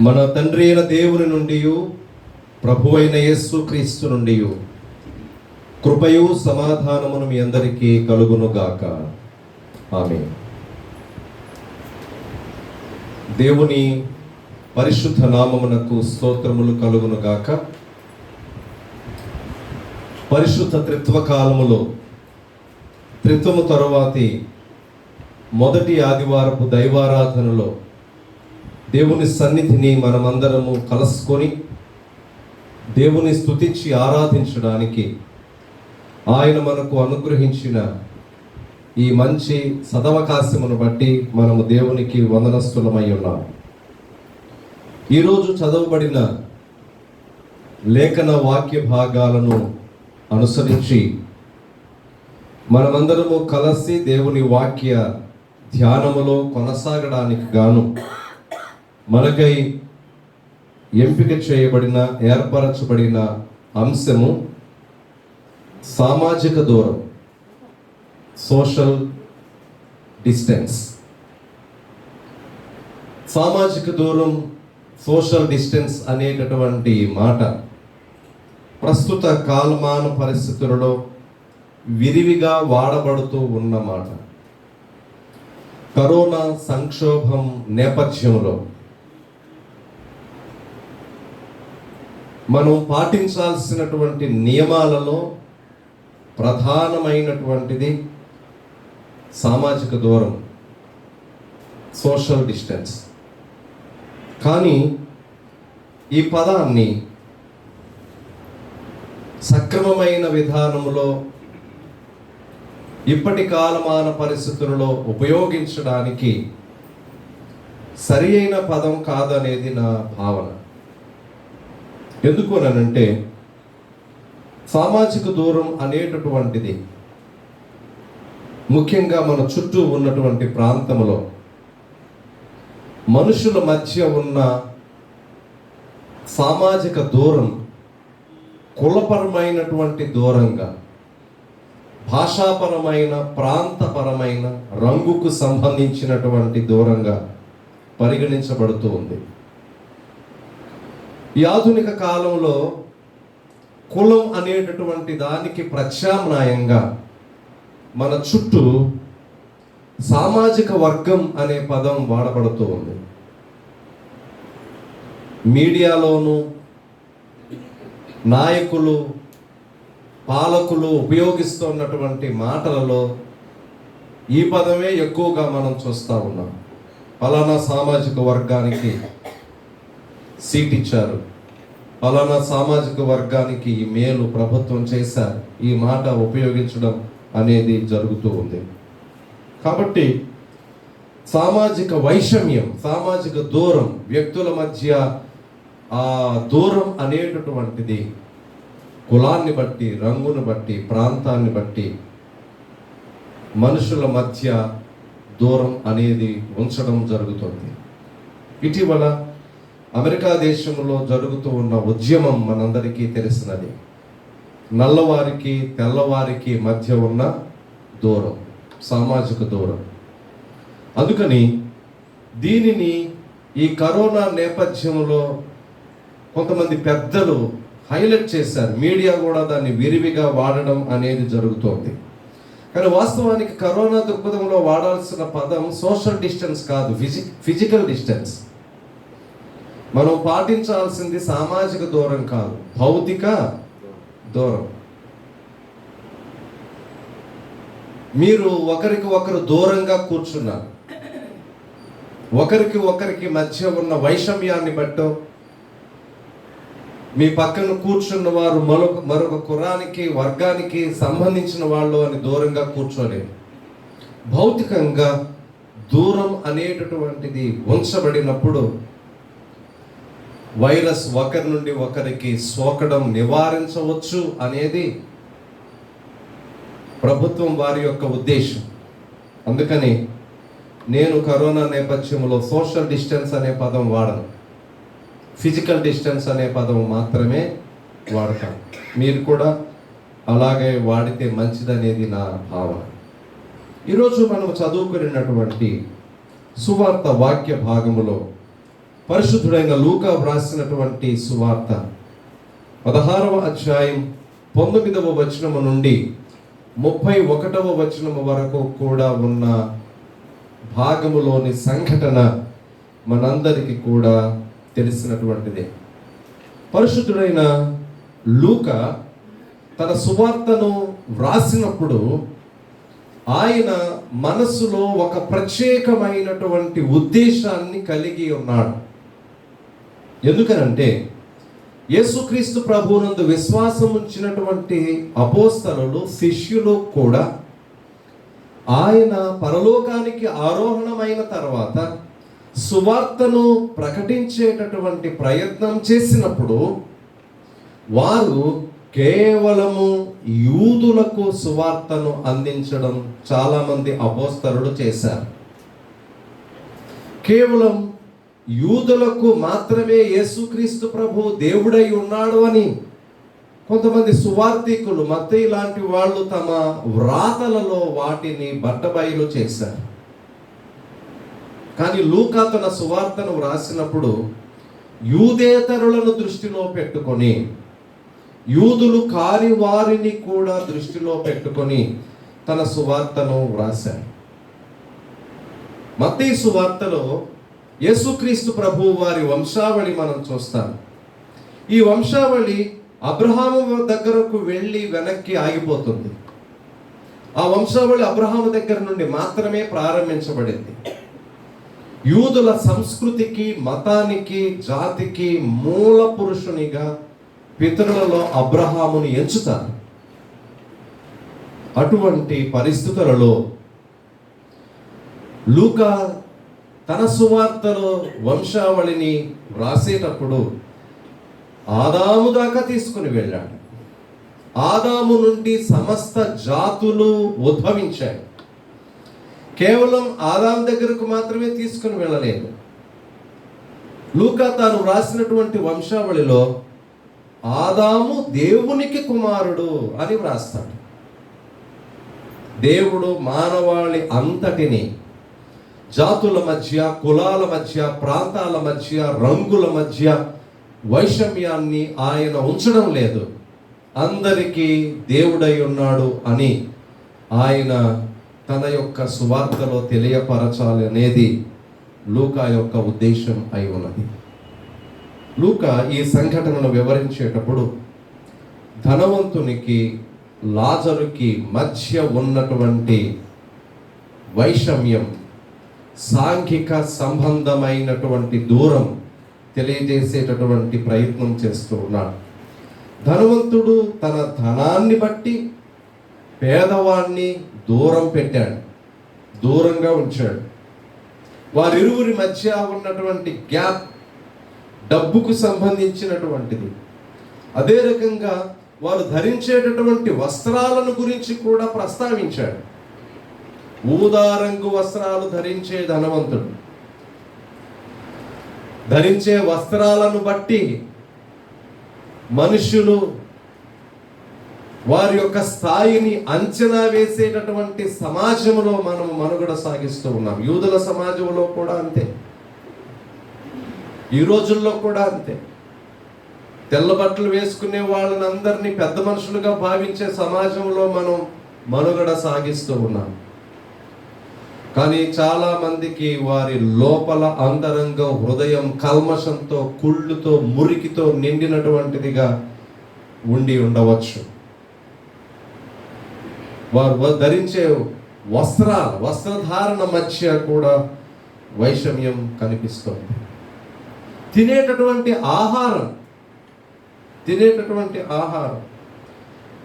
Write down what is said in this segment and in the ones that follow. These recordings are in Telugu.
మన తండ్రి అయిన దేవుని నుండి ప్రభువైన యేసు క్రీస్తు నుండి కృపయు సమాధానమును మీ అందరికీ కలుగును గాక. ఆమేన్. దేవుని పరిశుద్ధ నామమునకు స్తోత్రములు కలుగును గాక. పరిశుద్ధ త్రిత్వ కాలములో త్రిత్వము తరువాతి మొదటి ఆదివారపు దైవారాధనలో దేవుని సన్నిధిని మనమందరము కలుసుకొని దేవుని స్తుతించి ఆరాధించడానికి ఆయన మనకు అనుగ్రహించిన ఈ మంచి సదవకాశమును బట్టి మనము దేవునికి వందనస్తులమై ఉన్నాం. ఈరోజు చదవబడిన లేఖన వాక్య భాగాలను అనుసరించి మనమందరము కలిసి దేవుని వాక్య ధ్యానములో కొనసాగడానికి గాను మనకై ఎంపిక చేయబడిన ఏర్పరచబడిన అంశము సామాజిక దూరం, సోషల్ డిస్టెన్స్. సామాజిక దూరం, సోషల్ డిస్టెన్స్ అనేటటువంటి మాట ప్రస్తుత కాలమాన పరిస్థితులలో విరివిగా వాడబడుతూ ఉన్న మాట. కరోనా సంక్షోభం నేపథ్యంలో మనం పాటించాల్సినటువంటి నియమాలలో ప్రధానమైనటువంటిది సామాజిక దూరం, సోషల్ డిస్టెన్స్. కానీ ఈ పదాన్ని సక్రమమైన విధానంలో ఇప్పటి కాలమాన పరిస్థితులలో ఉపయోగించడానికి సరి అయిన పదం కాదనేది నా భావన. ఎందుకు అనంటే సామాజిక దూరం అనేటటువంటిది ముఖ్యంగా మన చుట్టూ ఉన్నటువంటి ప్రాంతంలో మనుషుల మధ్య ఉన్న సామాజిక దూరం కులపరమైనటువంటి దూరంగా, భాషాపరమైన, ప్రాంతపరమైన, రంగుకు సంబంధించినటువంటి దూరంగా పరిగణించబడుతూ ఉంది. ఈ ఆధునిక కాలంలో కులం అనేటటువంటి దానికి ప్రత్యామ్నాయంగా మన చుట్టూ సామాజిక వర్గం అనే పదం వాడబడుతూ ఉంది. మీడియాలోనూ నాయకులు, పాలకులు ఉపయోగిస్తున్నటువంటి మాటలలో ఈ పదమే ఎక్కువగా మనం చూస్తూ ఉన్నాం. ఫలానా సామాజిక వర్గానికి సీట్ ఇచ్చారు, ఫలానా సామాజిక వర్గానికి ఈ మేలు ప్రభుత్వం చేశారు, ఈ మాట ఉపయోగించడం అనేది జరుగుతూ ఉంది. కాబట్టి సామాజిక వైషమ్యం, సామాజిక దూరం, వ్యక్తుల మధ్య ఆ దూరం అనేటటువంటిది కులాన్ని బట్టి, రంగును బట్టి, ప్రాంతాన్ని బట్టి మనుషుల మధ్య దూరం అనేది ఉంచడం జరుగుతుంది. ఇటీవల అమెరికా దేశంలో జరుగుతూ ఉన్న ఉద్యమం మనందరికీ తెలిసినది. నల్లవారికి, తెల్లవారికి మధ్య ఉన్న దూరం, సామాజిక దూరం. అందుకని దీనిని ఈ కరోనా నేపథ్యంలో కొంతమంది పెద్దలు హైలైట్ చేశారు. మీడియా కూడా దాన్ని విరివిగా వాడడం అనేది జరుగుతోంది. కానీ వాస్తవానికి కరోనా దృక్పథంలో వాడాల్సిన పదం సోషల్ డిస్టెన్స్ కాదు, ఫిజికల్ డిస్టెన్స్. మనం పాటించాల్సింది సామాజిక దూరం కాదు, భౌతిక దూరం. మీరు ఒకరికి ఒకరు దూరంగా కూర్చున్నారు, ఒకరికి ఒకరికి మధ్య ఉన్న వైషమ్యాన్ని బట్టో, మీ పక్కన కూర్చున్న వారు మరొక కులానికి, వర్గానికి సంబంధించిన వాళ్ళు అని దూరంగా కూర్చోలేదు. భౌతికంగా దూరం అనేటటువంటిది ఉంచబడినప్పుడు వైరస్ ఒకరి నుండి ఒకరికి సోకడం నివారించవచ్చు అనేది ప్రభుత్వం వారి యొక్క ఉద్దేశం. అందుకని నేను కరోనా నేపథ్యంలో సోషల్ డిస్టెన్స్ అనే పదం వాడను, ఫిజికల్ డిస్టెన్స్ అనే పదం మాత్రమే వాడతాను. మీరు కూడా అలాగే వాడితే మంచిదనేది నా భావన. ఈరోజు మనం చదువుకున్నటువంటి సువార్త వాక్య భాగములో పరిశుద్ధుడైన లూకా వ్రాసినటువంటి సువార్త 16వ అధ్యాయం 19వ వచనము నుండి 31వ వచనము వరకు కూడా ఉన్న భాగములోని సంఘటన మనందరికీ కూడా తెలిసినటువంటిదే. పరిశుద్ధుడైన లూకా తన సువార్తను వ్రాసినప్పుడు ఆయన మనస్సులో ఒక ప్రత్యేకమైనటువంటి ఉద్దేశాన్ని కలిగి ఉన్నాడు. ఎందుకనంటే యేసుక్రీస్తు ప్రభువునందు విశ్వాసం ఉంచినటువంటి అపోస్తలులు, శిష్యులు కూడా ఆయన పరలోకానికి ఆరోహణమైన తర్వాత సువార్తను ప్రకటించేటటువంటి ప్రయత్నం చేసినప్పుడు వారు కేవలము యూదులకు సువార్తను అందించడం చాలామంది అపోస్తలులు చేశారు. కేవలం యూదులకు మాత్రమే యేసుక్రీస్తు ప్రభు దేవుడై ఉన్నాడు అని కొంతమంది సువార్తికులు, మత్తయి లాంటి వాళ్ళు తమ వ్రాతలలో వాటిని బట్టబయలు చేశారు. కానీ లూకా తన సువార్తను వ్రాసినప్పుడు యూదేతరులను దృష్టిలో పెట్టుకొని, యూదులు కాని వారిని కూడా దృష్టిలో పెట్టుకొని తన సువార్తను వ్రాశారు. మత్తయి సువార్తలో యేసుక్రీస్తు ప్రభువు వారి వంశావళి మనం చూస్తాం. ఈ వంశావళి అబ్రహాము దగ్గరకు వెళ్ళి వెనక్కి ఆగిపోతుంది. ఆ వంశావళి అబ్రహాము దగ్గర నుండి మాత్రమే ప్రారంభించబడింది. యూదుల సంస్కృతికి, మతానికి, జాతికి మూల పురుషునిగా పితరులలో అబ్రహామును ఎంచుతారు. అటువంటి పరిస్థితులలో లూకా తన సువార్తలో వంశావళిని వ్రాసేటప్పుడు ఆదాము దాకా తీసుకుని వెళ్ళాడు. ఆదాము నుండి సమస్త జాతులు ఉద్భవించాయి. కేవలం ఆదాము దగ్గరకు మాత్రమే తీసుకుని వెళ్ళలేదు. లూకా తాను వ్రాసినటువంటి వంశావళిలో ఆదాము దేవునికి కుమారుడు అని వ్రాస్తాడు. దేవుడు మానవాళి అంతటిని జాతుల మధ్య, కులాల మధ్య, ప్రాంతాల మధ్య, రంగుల మధ్య వైషమ్యాన్ని ఆయన ఉంచడం లేదు. అందరికీ దేవుడై ఉన్నాడు అని ఆయన తన యొక్క సువార్తలో తెలియపరచాలి అనేది లూకా యొక్క ఉద్దేశం అయి ఉన్నది. లూకా ఈ సంఘటనను వివరించేటప్పుడు ధనవంతునికి, లాజరుకి మధ్య ఉన్నటువంటి వైషమ్యం, సాంఘిక సంబంధమైనటువంటి దూరం తెలియజేసేటటువంటి ప్రయత్నం చేస్తూ ఉన్నాడు. ధనవంతుడు తన ధనాన్ని బట్టి పేదవాణ్ణి దూరం పెట్టాడు, దూరంగా ఉంచాడు. వారిరువురి మధ్య ఉన్నటువంటి గ్యాప్ డబ్బుకు సంబంధించినటువంటిది. అదే రకంగా వారు ధరించేటటువంటి వస్త్రాలను గురించి కూడా ప్రస్తావించాడు. ఊదా రంగు వస్త్రాలు ధరించే ధనవంతుడు ధరించే వస్త్రాలను బట్టి మనుషులు వారి యొక్క స్థాయిని అంచనా వేసేటటువంటి సమాజంలో మనం మనుగడ సాగిస్తూ ఉన్నాం. యూదుల సమాజంలో కూడా అంతే, ఈ రోజుల్లో కూడా అంతే. తెల్ల బట్టలు వేసుకునే వాళ్ళని అందరినీ పెద్ద మనుషులుగా భావించే సమాజంలో మనం మనుగడ సాగిస్తూ ఉన్నాం. కానీ చాలా మందికి వారి లోపల అంతరంగ హృదయం కల్మషంతో, కుళ్ళుతో, మురికితో నిండినటువంటిదిగా ఉండి ఉండవచ్చు. వారు ధరించే వస్త్రధారణ మధ్య కూడా వైషమ్యం కనిపిస్తుంది. తినేటటువంటి ఆహారం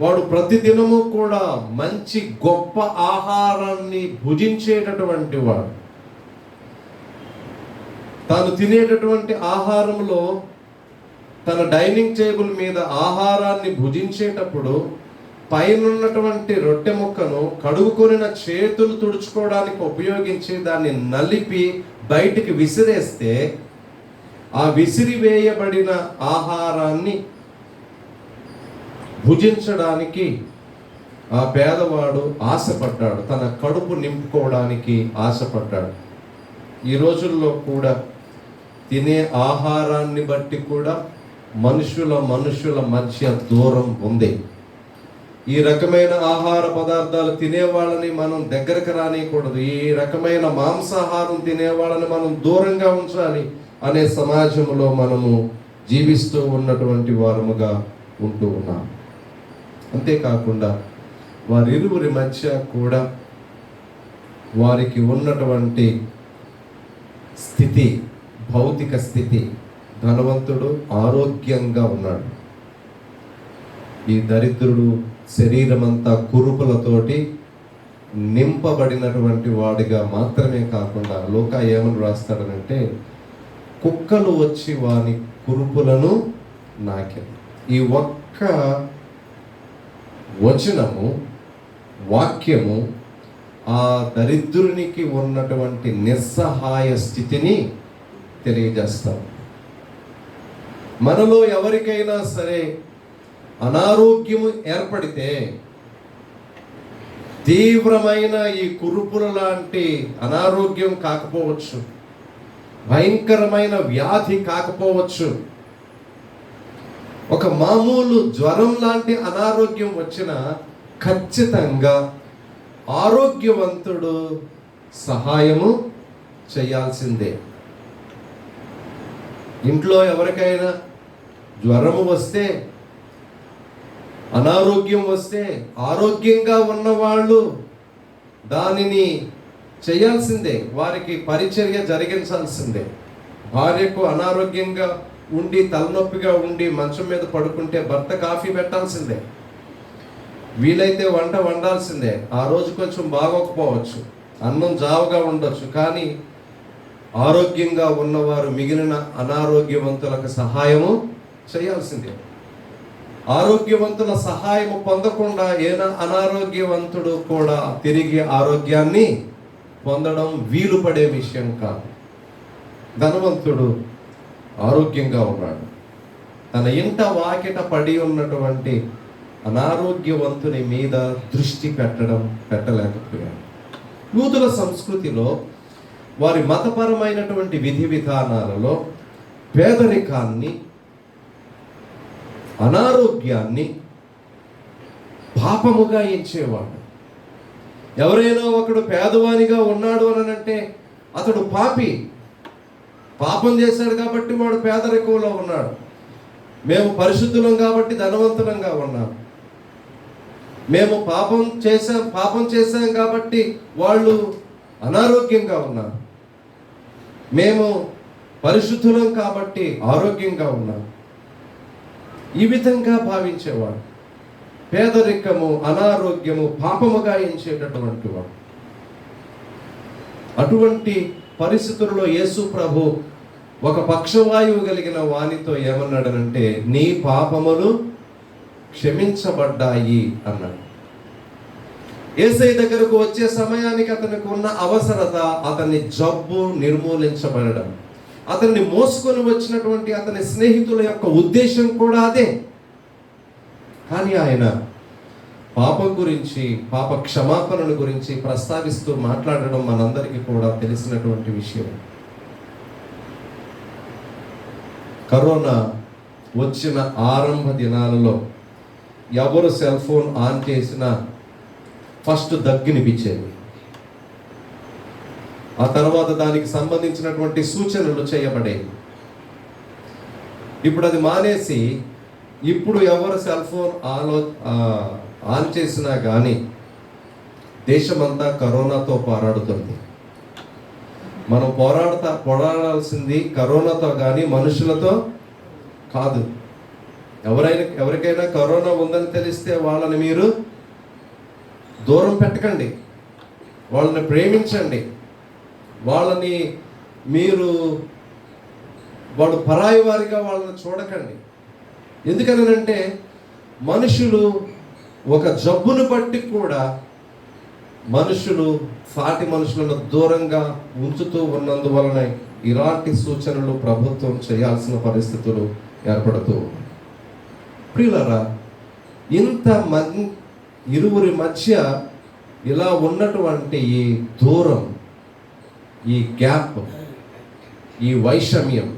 వాడు ప్రతిదినము కూడా మంచి గొప్ప ఆహారాన్ని భుజించేటటువంటి వాడు. తాను తినేటటువంటి ఆహారంలో తన డైనింగ్ టేబుల్ మీద ఆహారాన్ని భుజించేటప్పుడు పైనున్నటువంటి రొట్టె ముక్కను కడుగుకొనిన చేతులు తుడుచుకోవడానికి ఉపయోగించి దాన్ని నలిపి బయటికి విసిరేస్తే ఆ విసిరివేయబడిన ఆహారాన్ని భుజించడానికి ఆ పేదవాడు ఆశపడ్డాడు, తన కడుపు నింపుకోవడానికి ఆశపడ్డాడు. ఈ రోజుల్లో కూడా తినే ఆహారాన్ని బట్టి కూడా మనుషుల మధ్య దూరం ఉంది. ఈ రకమైన ఆహార పదార్థాలు తినేవాళ్ళని మనం దగ్గరకు రానియకూడదు. ఈ రకమైన మాంసాహారం తినేవాళ్ళని మనం దూరంగా ఉంచాలి అనే సమాజంలో మనము జీవిస్తూ ఉన్నటువంటి వారముగా ఉంటూ ఉన్నాం. అంతేకాకుండా వారిరువురి మధ్య కూడా వారికి ఉన్నటువంటి స్థితి, భౌతిక స్థితి, ధనవంతుడు ఆరోగ్యంగా ఉన్నాడు, ఈ దరిద్రుడు శరీరమంతా కురుపులతోటి నింపబడినటువంటి వాడిగా మాత్రమే కాకుండా లోకా ఏమని రాస్తాడనంటే, కుక్కలు వచ్చి వాని కురుపులను నాకెను. ఈ ఒక్క వచనము, వాక్యము ఆ దరిద్రునికి ఉన్నటువంటి నిస్సహాయ స్థితిని తెలియజేస్తాం. మనలో ఎవరికైనా సరే అనారోగ్యము ఏర్పడితే, తీవ్రమైన ఈ కురుపుల లాంటి అనారోగ్యం కాకపోవచ్చు, భయంకరమైన వ్యాధి కాకపోవచ్చు, ఒక మామూలు జ్వరం లాంటి అనారోగ్యం వచ్చినా ఖచ్చితంగా ఆరోగ్యవంతుడు సహాయము చేయాల్సిందే. ఇంట్లో ఎవరికైనా జ్వరము వస్తే, అనారోగ్యం వస్తే ఆరోగ్యంగా ఉన్నవాళ్ళు దానిని చేయాల్సిందే, వారికి పరిచర్య జరిగించాల్సిందే. భార్యకు అనారోగ్యంగా ఉండి తలనొప్పిగా ఉండి మంచం మీద పడుకుంటే భర్త కాఫీ పెట్టాల్సిందే, వీలైతే వంట వండాల్సిందే. ఆ రోజు కొంచెం బాగోకపోవచ్చు, అన్నం జావుగా ఉండొచ్చు, కానీ ఆరోగ్యంగా ఉన్నవారు మిగిలిన అనారోగ్యవంతులకు సహాయము చేయాల్సిందే. ఆరోగ్యవంతుల సహాయము పొందకుండా ఏనా అనారోగ్యవంతుడు కూడా తిరిగి ఆరోగ్యాన్ని పొందడం వీలు పడే విషయం కాదు. ధనవంతుడు ఆరోగ్యంగా ఉన్నాడు, తన ఇంట వాకిట పడి ఉన్నటువంటి అనారోగ్యవంతుని మీద దృష్టి పెట్టలేకపోయాడు. యూదుల సంస్కృతిలో, వారి మతపరమైనటువంటి విధి విధానాలలో పేదరికాన్ని, అనారోగ్యాన్ని పాపముగా ఎంచేవాడు. ఎవరైనా ఒకడు పేదవానిగా ఉన్నాడు అని అంటే అతడు పాపి, పాపం చేశాడు కాబట్టి వాడు పేదరికంలో ఉన్నాడు. మేము పరిశుద్ధులం కాబట్టి ధనవంతులంగా ఉన్నాం, మేము పాపం చేశాం కాబట్టి వాళ్ళు అనారోగ్యంగా ఉన్నారు, మేము పరిశుద్ధులం కాబట్టి ఆరోగ్యంగా ఉన్నాం. ఈ విధంగా భావించేవాడు. పేదరికము, అనారోగ్యము పాపముగా ఎంచేటటువంటి వాడు. అటువంటి పరిస్థితుల్లో యేసు ప్రభు ఒక పక్షవాయువు కలిగిన వానితో ఏమన్నాడనంటే, నీ పాపములు క్షమించబడ్డాయి అన్నాడు. యేసయ్య దగ్గరకు వచ్చే సమయానికి అతనికి ఉన్న అవసరత, అతని జబ్బు నిర్మూలించబడడం, అతన్ని మోసుకొని వచ్చినటువంటి అతని స్నేహితుల యొక్క ఉద్దేశం కూడా అదే. కానీ ఆయన పాపం గురించి, పాప క్షమాపణల గురించి ప్రస్తావిస్తూ మాట్లాడడం మనందరికీ కూడా తెలిసినటువంటి విషయం. కరోనా వచ్చిన ఆరంభ దినాలలో ఎవరు సెల్ ఫోన్ ఆన్ చేసినా ఫస్ట్ దగ్గినిపించేది, ఆ తర్వాత దానికి సంబంధించినటువంటి సూచనలు చేయబడేవి. ఇప్పుడు అది మానేసి, ఇప్పుడు ఎవరు సెల్ ఫోన్ ఆన్ చేసినా కానీ దేశమంతా కరోనాతో పోరాడుతుంది. మనం పోరాడాల్సింది కరోనాతో కానీ మనుషులతో కాదు. ఎవరికైనా కరోనా ఉందని తెలిస్తే వాళ్ళని మీరు దూరం పెట్టకండి, వాళ్ళని ప్రేమించండి, వాళ్ళని వాడు పరాయి వారిగా వాళ్ళని చూడకండి. ఎందుకనంటే మనుషులు ఒక జబ్బును బట్టి కూడా మనుషులు సాటి మనుషులను దూరంగా ఉంచుతూ ఉన్నందువలన ఇలాంటి సూచనలు ప్రభుత్వం చేయాల్సిన పరిస్థితులు ఏర్పడుతూ ఉన్నాయి. ప్రియులారా, ఇరువురి మధ్య ఇలా ఉన్నటువంటి ఈ దూరం, ఈ గ్యాప్, ఈ వైషమ్యం,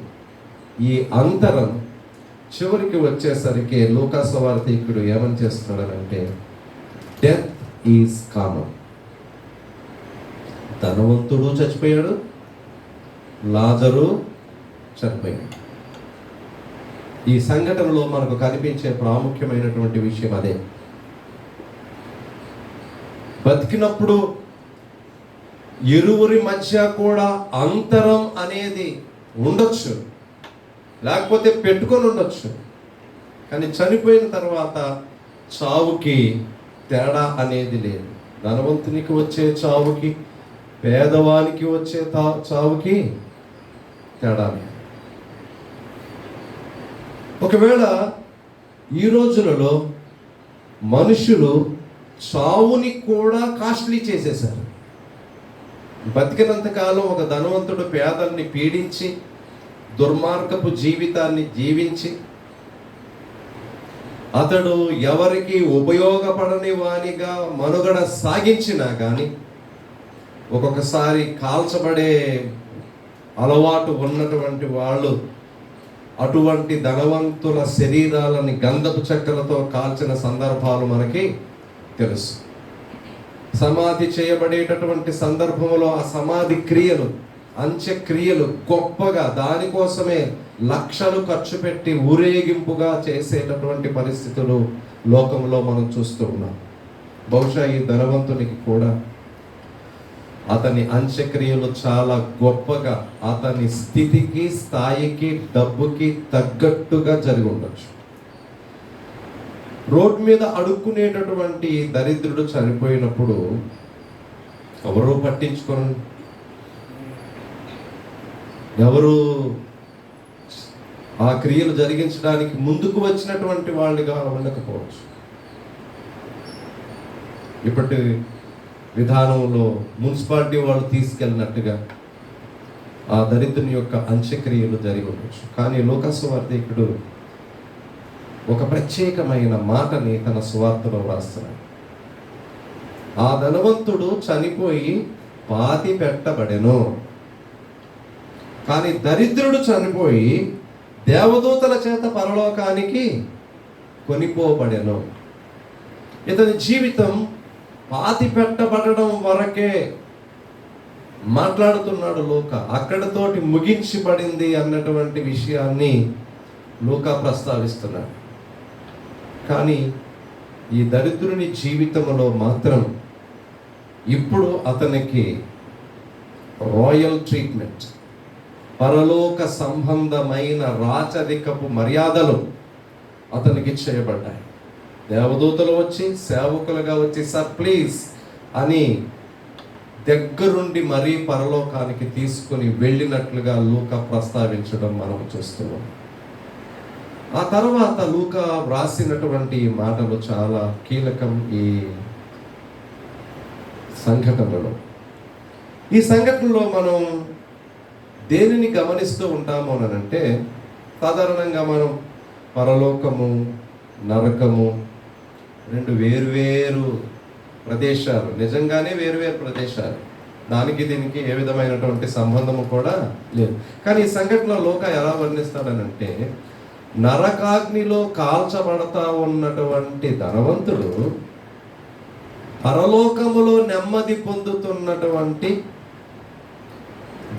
ఈ అంతరం చివరికి వచ్చేసరికి లూకా సువార్తికుడు ఏమని చేస్తున్నాడనంటే, డెత్ ఈజ్ కామన్. ధనవంతుడు చచ్చిపోయాడు, లాజరు చనిపోయాడు. ఈ సంఘటనలో మనకు కనిపించే ప్రాముఖ్యమైనటువంటి విషయం అదే. బతికినప్పుడు ఇరువురి మధ్య కూడా అంతరం అనేది ఉండొచ్చు, లేకపోతే పెట్టుకొని ఉండొచ్చు. కానీ చనిపోయిన తర్వాత చావుకి తేడా అనేది లేదు. ధనవంతునికి వచ్చే చావుకి, పేదవానికి వచ్చే చావుకి తేడా లేదు. ఒకవేళ ఈ రోజులలో మనుషులు చావుని కూడా కాస్ట్లీ చేసేశారు. బతికినంతకాలం ఒక ధనవంతుడు పేదల్ని పీడించి దుర్మార్గపు జీవితాన్ని జీవించి అతడు ఎవరికి ఉపయోగపడని వానిగా మనుగడ సాగించినా కానీ ఒక్కొక్కసారి కాల్చబడే అలవాటు ఉన్నటువంటి వాళ్ళు అటువంటి ధనవంతుల శరీరాలని గంధపు చెక్కలతో కాల్చిన సందర్భాలు మనకి తెలుసు. సమాధి చేయబడేటటువంటి సందర్భంలో ఆ సమాధి క్రియలు, అంత్యక్రియలు గొప్పగా, దానికోసమే లక్షలు ఖర్చు పెట్టి ఊరేగింపుగా చేసేటటువంటి పరిస్థితులు లోకంలో మనం చూస్తూ ఉన్నాం. బహుశా ఈ ధనవంతునికి కూడా అతని అంత్యక్రియలు చాలా గొప్పగా, అతని స్థితికి, స్థాయికి, డబ్బుకి తగ్గట్టుగా జరిగి ఉండొచ్చు. రోడ్డు మీద అడుక్కునేటటువంటి దరిద్రుడు చనిపోయినప్పుడు ఎవరు పట్టించుకొని, ఎవరు ఆ క్రియలు జరిగించడానికి ముందుకు వచ్చినటువంటి వాళ్ళుగా ఉండకపోవచ్చు. ఇప్పటి విధానంలో మున్సిపాలిటీ వాళ్ళు తీసుకెళ్ళినట్టుగా ఆ దరిద్రుని యొక్క అంత్యక్రియలు జరిగి ఉండొచ్చు. కానీ లూకా సువార్తికుడు ఒక ప్రత్యేకమైన మాటని తన సువార్తలో వ్రాస్తున్నాడు. ఆ ధనవంతుడు చనిపోయి పాతి పెట్టబడెను, కానీ దరిద్రుడు చనిపోయి దేవదూతల చేత పరలోకానికి కొనిపోబడెను. ఇతని జీవితం పాతి పెట్టబడడం వరకే మాట్లాడుతున్నాడు లూకా. అక్కడితోటి ముగించబడింది అన్నటువంటి విషయాన్ని లూకా ప్రస్తావిస్తున్నాడు. కానీ ఈ దరిద్రుని జీవితంలో మాత్రం ఇప్పుడు అతనికి రాయల్ ట్రీట్మెంట్, పరలోక సంబంధమైన రాచరికపు మర్యాదలు అతనికి చేయబడ్డాయి. దేవదూతలు వచ్చి, సేవకులుగా వచ్చి, సార్ ప్లీజ్ అని దగ్గరుండి మరీ పరలోకానికి తీసుకుని వెళ్ళినట్లుగా లూకా ప్రస్తావించడం మనం చూస్తున్నాం. ఆ తర్వాత లూకా వ్రాసినటువంటి మాటలు చాలా కీలకం ఈ సంఘటనలో. ఈ సంఘటనలో మనం దేనిని గమనిస్తూ ఉంటాము అని అంటే, సాధారణంగా మనం పరలోకము, నరకము రెండు వేరువేరు ప్రదేశాలు, నిజంగానే వేరువేరు ప్రదేశాలు. దానికి దీనికి ఏ విధమైనటువంటి సంబంధము కూడా లేదు. కానీ ఈ సంఘటనలో లూకా ఎలా వర్ణిస్తాడనంటే, నరకాగ్నిలో కాల్చబడతా ఉన్నటువంటి ధనవంతుడు పరలోకములో నెమ్మది పొందుతున్నటువంటి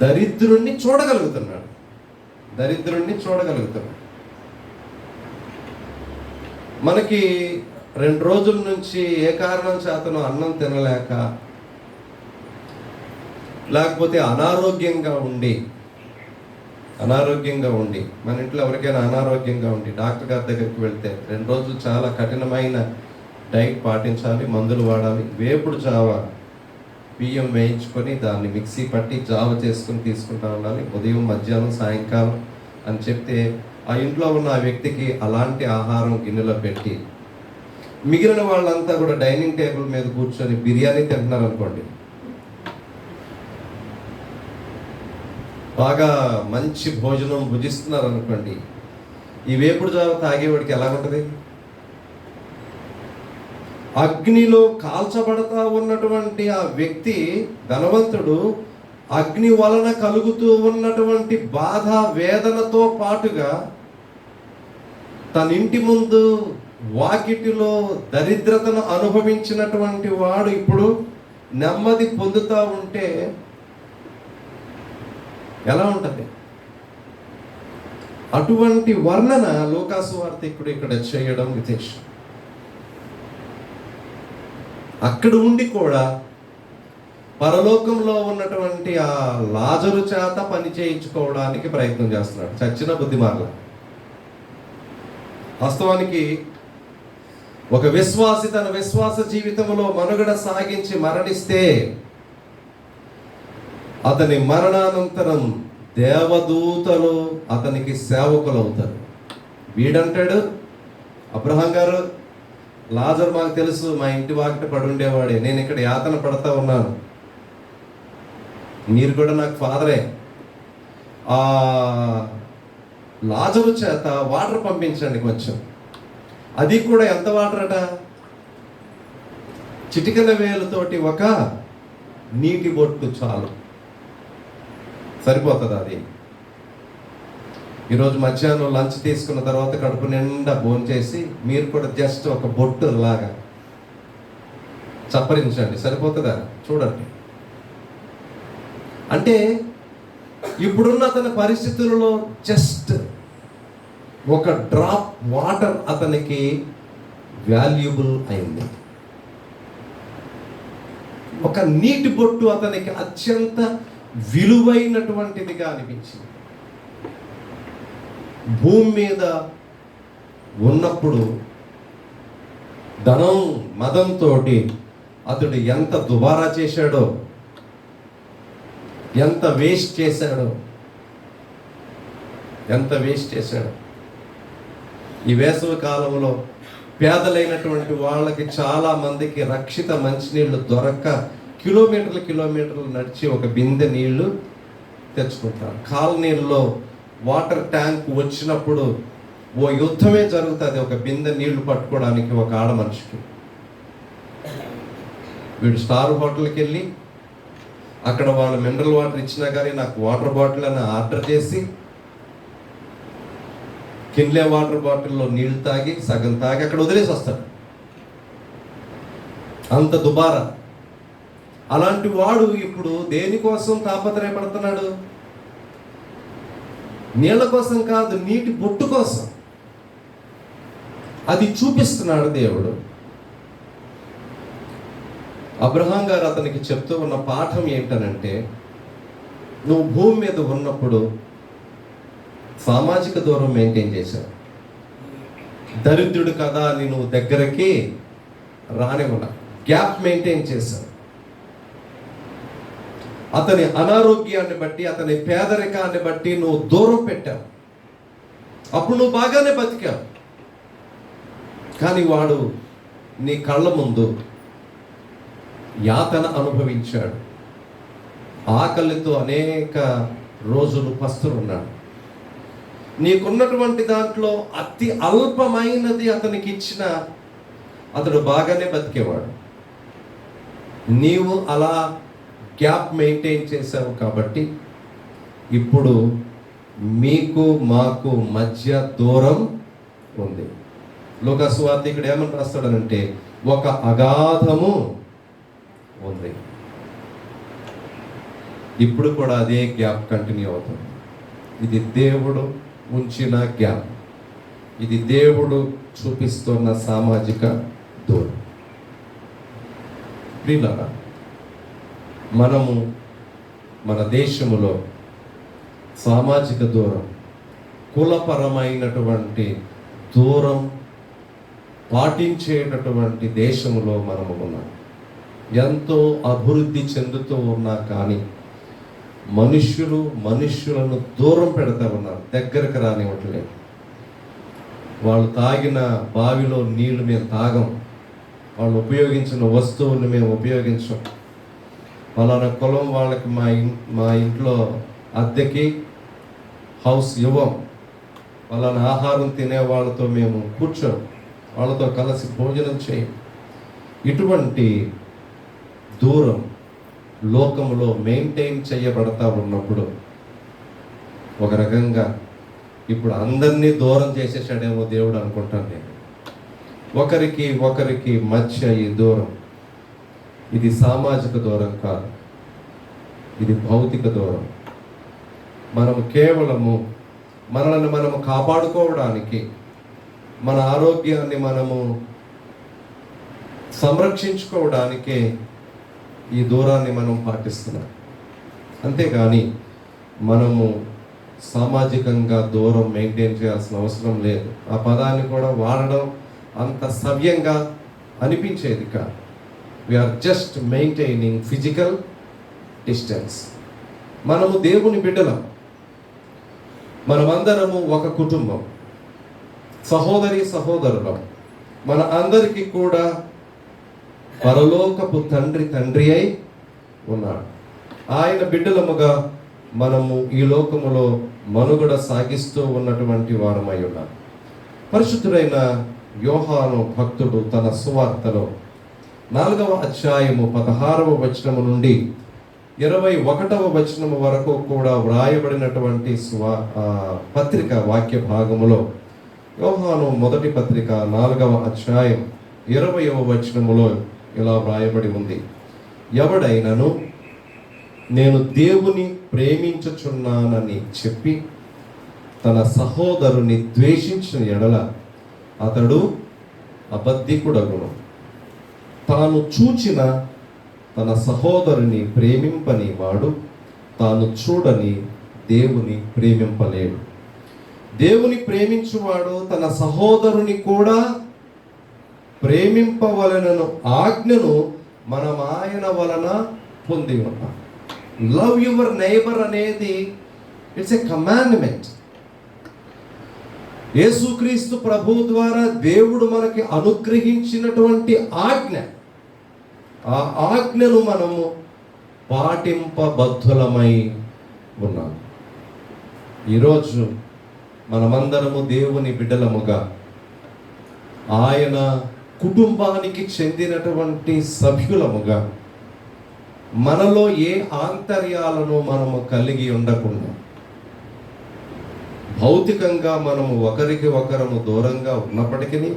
దరిద్రుణ్ణి చూడగలుగుతున్నాడు. మనకి 2 రోజుల నుంచి ఏ కారణం చేతనో అన్నం తినలేక, లేకపోతే అనారోగ్యంగా ఉండి మన ఇంట్లో ఎవరికైనా అనారోగ్యంగా ఉండి డాక్టర్ గారి దగ్గరికి వెళ్తే 2 రోజులు చాలా కఠినమైన డైట్ పాటించాలి, మందులు వాడాలి. వేపుడు జావ, బియ్యం వేయించుకొని దాన్ని మిక్సీ పట్టి జావ చేసుకుని తీసుకుంటా ఉండాలి, ఉదయం, మధ్యాహ్నం, సాయంకాలం అని చెప్తే ఆ ఇంట్లో ఉన్న ఆ వ్యక్తికి అలాంటి ఆహారం గిన్నెలో పెట్టి మిగిలిన వాళ్ళంతా కూడా డైనింగ్ టేబుల్ మీద కూర్చొని బిర్యానీ తింటున్నారు అనుకోండి, బాగా మంచి భోజనం భుజిస్తున్నారు అనుకోండి, ఈ వేపుడు జావ తాగేవాడికి ఎలా ఉంటుంది? అగ్నిలో కాల్చబడతా ఉన్నటువంటి ఆ వ్యక్తి, ధనవంతుడు, అగ్ని వలన కలుగుతూ ఉన్నటువంటి బాధ వేదనతో పాటుగా తన ఇంటి ముందు వాకిటిలో దరిద్రతను అనుభవించినటువంటి వాడు ఇప్పుడు నెమ్మది పొందుతూ ఉంటే ఎలా ఉంటుంది? అటువంటి వర్ణన లూకాసు వార్తికుడు ఇక్కడ చేయడం విశేషం. అక్కడ ఉండి కూడా పరలోకంలో ఉన్నటువంటి ఆ లాజరు చేత పని చేయించుకోవడానికి ప్రయత్నం చేస్తున్నాడు. చచ్చిన బుద్ధిమార్ల. వాస్తవానికి ఒక విశ్వాసి తన విశ్వాస జీవితంలో మనుగడ సాగించి మరణిస్తే అతని మరణానంతరం దేవదూతలు అతనికి సేవకులు అవుతారు. వీడంటాడు, అబ్రహాం గారు, లాజరు మాకు తెలుసు, మా ఇంటి వాకిట పడుండేవాడే, నేను ఇక్కడ యాతన పడతా ఉన్నాను, మీరు కూడా నాకు ఫాదరే, ఆ లాజరు చేత వాటర్ పంపించండి కొంచెం. అది కూడా ఎంత వాటర్ అట? చిటికెన వేలుతోటి ఒక నీటి బొట్టు చాలు, సరిపోతుంది. అది ఈరోజు మధ్యాహ్నం లంచ్ తీసుకున్న తర్వాత కడుపు నిండా భోంచేసి మీరు కూడా జస్ట్ ఒక బొట్టు లాగా చప్పరించండి, సరిపోతుందా? చూడండి. అంటే ఇప్పుడున్న అతని పరిస్థితులలో జస్ట్ ఒక డ్రాప్ వాటర్ అతనికి వాల్యుబుల్ అయింది. ఒక నీటి బొట్టు అతనికి అత్యంత విలువైనటువంటిదిగా అనిపించింది. భూమి మీద ఉన్నప్పుడు ధనం మదంతో అతడు ఎంత దుబారా చేశాడో, ఎంత వేస్ట్ చేశాడో. ఈ వేసవి కాలంలో పేదలైనటువంటి వాళ్ళకి చాలా మందికి రక్షిత మంచినీళ్ళు దొరక్క కిలోమీటర్లు నడిచి ఒక బిందె నీళ్లు తెచ్చుకుంటారు. కాలనీల్లో వాటర్ ట్యాంక్ వచ్చినప్పుడు ఓ యుద్ధమే జరుగుతుంది ఒక బిందె నీళ్లు పట్టుకోవడానికి ఒక ఆడ మనిషికి. వీడు స్టార్ హోటల్కి వెళ్ళి అక్కడ వాళ్ళు మినరల్ వాటర్ ఇచ్చినా కానీ నాకు వాటర్ బాటిల్ అని ఆర్డర్ చేసి కిన్లే వాటర్ బాటిల్లో నీళ్లు తాగి సగం తాగి అక్కడ వదిలేసి వస్తాడు. అంత దుబారా. అలాంటి వాడు ఇప్పుడు దేనికోసం తాపత్రయపడుతున్నాడు? నీళ్ళ కోసం కాదు, నీటి బొట్టు కోసం. అది చూపిస్తున్నాడు దేవుడు. అబ్రహాం గారు అతనికి చెప్తూ ఉన్న పాఠం ఏంటనంటే, నువ్వు భూమి మీద ఉన్నప్పుడు సామాజిక దూరం మెయింటైన్ చేశావు. దరిద్రుడు కదా అని నువ్వు దగ్గరకి రానివ్వడా, గ్యాప్ మెయింటైన్ చేశావు. అతని అనారోగ్యాన్ని బట్టి, అతని పేదరికాన్ని బట్టి నువ్వు దూరం పెట్టావు. అప్పుడు నువ్వు బాగానే బతికావు. కానీ వాడు నీ కళ్ళ ముందు యాతన అనుభవించాడు. ఆకలితో అనేక రోజులు పస్తులున్నాడు. నీకున్నటువంటి దాంట్లో అతి అల్పమైనది అతనికి ఇచ్చిన అతడు బాగానే బతికేవాడు. నీవు అలా గ్యాప్ మెయింటైన్ చేశావు కాబట్టి ఇప్పుడు మీకు మాకు మధ్య దూరం ఉంది. లూకాసు వార్త ఇక్కడ ఏమని రాస్తాడనంటే, ఒక అగాధము ఉంది. ఇప్పుడు కూడా అదే గ్యాప్ కంటిన్యూ అవుతుంది. ఇది దేవుడు ఉంచిన గ్యాప్. ఇది దేవుడు చూపిస్తున్న సామాజిక దూరం. ప్రియులారా, మనము మన దేశములో సామాజిక దూరం, కులపరమైనటువంటి దూరం పాటించేటటువంటి దేశంలో మనము ఉన్నాం. ఎంతో అభివృద్ధి చెందుతూ ఉన్నా కానీ మనుష్యులను దూరం పెడతా ఉన్నారు, దగ్గరకు రానివ్వట్లేదు. వాళ్ళు తాగిన బావిలో నీళ్లు మేము తాగం, వాళ్ళు ఉపయోగించిన వస్తువులు మేము ఉపయోగించం, పలానా కులం వాళ్ళకి మా ఇంట్లో అద్దెకి హౌస్ ఇవ్వం, పలానా ఆహారం తినే వాళ్ళతో మేము కూర్చోం, వాళ్ళతో కలిసి భోజనం చేయం. ఇటువంటి దూరం లోకములో మెయింటైన్ చేయబడతా ఉన్నప్పుడు ఒక రకంగా ఇప్పుడు అందరినీ దూరం చేసేసాడేమో దేవుడు అనుకుంటాను నేను. ఒకరికి మధ్య ఈ దూరం, ఇది సామాజిక దూరం కాదు, ఇది భౌతిక దూరం. మనము కేవలము మనల్ని మనము కాపాడుకోవడానికి, మన ఆరోగ్యాన్ని మనము సంరక్షించుకోవడానికే ఈ దూరాన్ని మనం పాటిస్తున్నాం. అంతేగాని మనము సామాజికంగా దూరం మెయింటైన్ చేయాల్సిన అవసరం లేదు. ఆ పదాన్ని కూడా వాడడం అంత సవ్యంగా అనిపించేది కాదు. We are just maintaining physical distance. మనము దేవుని బిడ్డలం, మనమందరము ఒక కుటుంబం, సహోదరి సహోదరులం. మన అందరికీ కూడా పరలోకపు తండ్రి అయి ఉన్నాడు. ఆయన బిడ్డలముగా మనము ఈ లోకములో మనుగడ సాగిస్తూ ఉన్నటువంటి వారమై ఉన్నాం. పరిశుద్ధుడైన యోహాను భక్తుడు తన సువార్తలో 4వ అధ్యాయము 16వ వచనము నుండి 21వ వచనము వరకు కూడా వ్రాయబడినటువంటి పత్రిక వాక్య భాగములో యోహాను మొదటి పత్రిక 4వ అధ్యాయం 20వ వచనములో ఇలా వ్రాయబడి ఉంది: ఎవడైనను నేను దేవుని ప్రేమించుచున్నానని చెప్పి తన సహోదరుని ద్వేషించిన ఎడల అతడు అబద్ధికుడగును. తాను చూచిన తన సహోదరుని ప్రేమింపని వాడు తాను చూడని దేవుని ప్రేమింపలేడు. దేవుని ప్రేమించువాడు తన సహోదరుని కూడా ప్రేమింపవలెనను ఆజ్ఞను మనం ఆయన వలన పొంది ఉన్నాం. లవ్ యువర్ నైబర్ అనేది ఇట్స్ ఎ కమాండ్మెంట్. యేసుక్రీస్తు ప్రభు ద్వారా దేవుడు మనకి అనుగ్రహించినటువంటి ఆజ్ఞ. ఆ ఆజ్ఞను మనము పాటింపబద్ధులమై ఉన్నాం. ఈరోజు మనమందరము దేవుని బిడ్డలముగా, ఆయన కుటుంబానికి చెందినటువంటి సభ్యులముగా మనలో ఏ ఆంతర్యాలను మనము కలిగి ఉండకుండా, భౌతికంగా మనము ఒకరికి ఒకరము దూరంగా ఉన్నప్పటికీ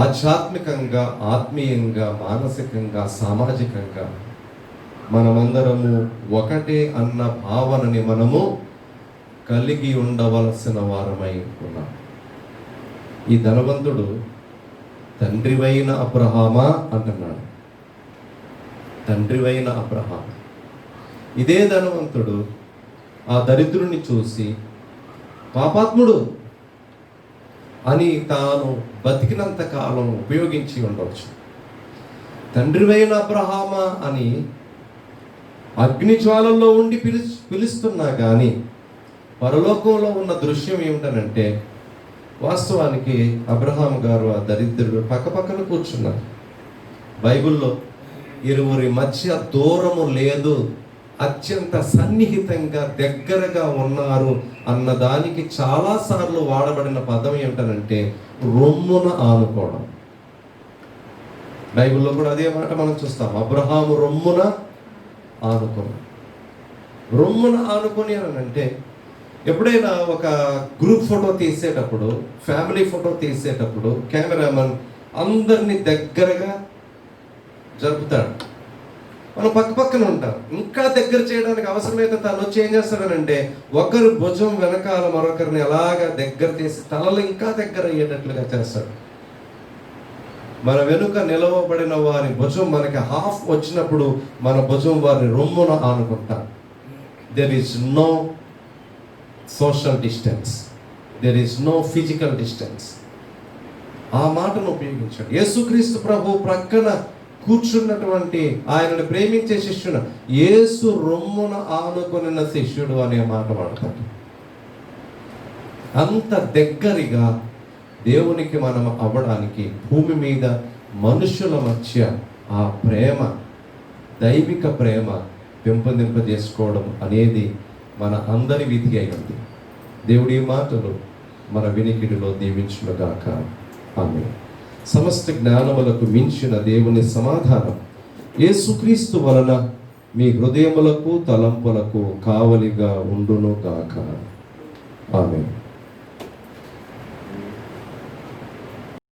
ఆధ్యాత్మికంగా, ఆత్మీయంగా, మానసికంగా, సామాజికంగా మనమందరము ఒకటే అన్న భావనని మనము కలిగి ఉండవలసిన వారమై ఉన్నాం. ఈ ధనవంతుడు తండ్రివైన అబ్రహామా అంటున్నాడు. తండ్రివైన అబ్రహాం. ఇదే ధనవంతుడు ఆ దరిద్రుని చూసి పాపాత్ముడు అని తాను బతికినంత కాలం ఉపయోగించి ఉండవచ్చు. తండ్రివైన అబ్రహామా అని అగ్నిజ్వాలల్లో ఉండి పిలుస్తున్నా కానీ పరలోకంలో ఉన్న దృశ్యం ఏమిటనంటే, వాస్తవానికి అబ్రహాం గారు ఆ దరిద్రుడు పక్కపక్కన కూర్చున్నారు. బైబిల్లో ఇరువురి మధ్య దూరము లేదు, అత్యంత సన్నిహితంగా దగ్గరగా ఉన్నారు అన్నదానికి చాలాసార్లు వాడబడిన పదం ఏమిటనంటే రొమ్మున ఆనుకోవడం. బైబిల్లో కూడా అదే మాట మనం చూస్తాం. అబ్రహాము రొమ్మున ఆనుకొని. రొమ్మున ఆనుకొని అని అంటే, ఎప్పుడైనా ఒక గ్రూప్ ఫోటో తీసేటప్పుడు, ఫ్యామిలీ ఫోటో తీసేటప్పుడు కెమెరామెన్ అందరినీ దగ్గరగా జరుపుతాడు. మనం పక్కన ఉంటాం. ఇంకా దగ్గర చేయడానికి అవసరమైతే తను వచ్చి ఏం చేస్తాడనంటే ఒకరు భుజం వెనకాల మరొకరిని ఎలాగా దగ్గర తీసి తలలు ఇంకా దగ్గర అయ్యేటట్లుగా చేస్తాడు. మన వెనుక నిలవబడిన వారి భుజం మనకి హాఫ్ వచ్చినప్పుడు మన భుజం వారిని రొమ్మున ఆనుకుంటాం. There is no social distance, there is no physical distance. ఆ మాటను ఉపయోగించాడు. యేసుక్రీస్తు ప్రభు ప్రక్కన కూర్చున్నటువంటి ఆయనను ప్రేమించే శిష్యుడు యేసు రొమ్మున ఆనుకొనిన శిష్యుడు అనే మాట వాడతాడు. అంత దగ్గరగా దేవునికి మనం అవ్వడానికి భూమి మీద మనుషుల మధ్య ఆ ప్రేమ, దైవిక ప్రేమ పెంపొందింపజేసుకోవడం అనేది మన అందరి విధి అయింది. దేవుడి మాటలు మన వినికిడిలో దీవించునుగాక. ఆమేన్. సమస్త జ్ఞానములకు మించిన దేవుని సమాధానం యేసుక్రీస్తు వలన మీ హృదయములకు తలంపులకు కావలిగా ఉండును గాక. ఆమేన్.